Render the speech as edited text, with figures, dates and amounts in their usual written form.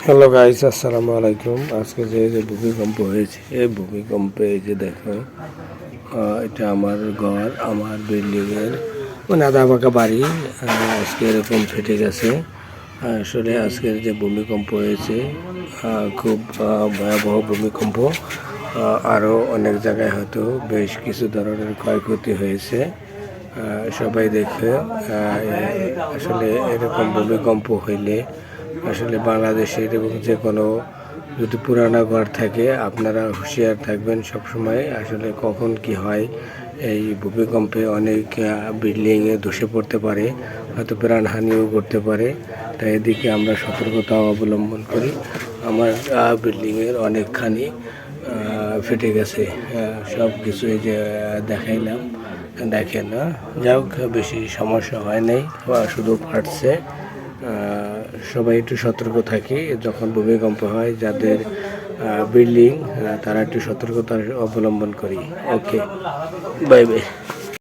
Hello guys, আসসালামু আলাইকুম। আজকে যে ভূমিকম্প হয়েছে, এই ভূমিকম্পে এই যে দেখো, এটা আমার ঘর, আমার বিল্ডিংয়ের মানে আধা পাকা বাড়ি। আজকে এরকম ফেটে গেছে। আসলে আজকের যে ভূমিকম্প হয়েছে খুব ভয়াবহ ভূমিকম্প। আরও অনেক জায়গায় হয়তো বেশ কিছু ধরনের ক্ষয়ক্ষতি হয়েছে। সবাই দেখে আসলে এরকম ভূমিকম্প হইলে আসলে বাংলাদেশের এবং যে কোনো যদি পুরানো ঘর থাকে আপনারা হুঁশিয়ার থাকবেন সবসময়। আসলে কখন কি হয়, এই ভূমিকম্পে অনেক বিল্ডিংয়ে ধসে পড়তে পারে, হয়তো প্রাণহানিও করতে পারে। তাই এদিকে আমরা সতর্কতা অবলম্বন করি। আমার বিল্ডিংয়ের অনেকখানি ফেটে গেছে, সব কিছু এই যে দেখাইলাম, দেখেন না। যাই হোক, বেশি সমস্যা হয় নাই, শুধু ফাটছে। সবাই একটু সতর্ক থাকি যখন ভূমিকম্প হয়, যাদের বিল্ডিং তারা একটু সতর্কতা অবলম্বন করি। ওকে, বাই বাই।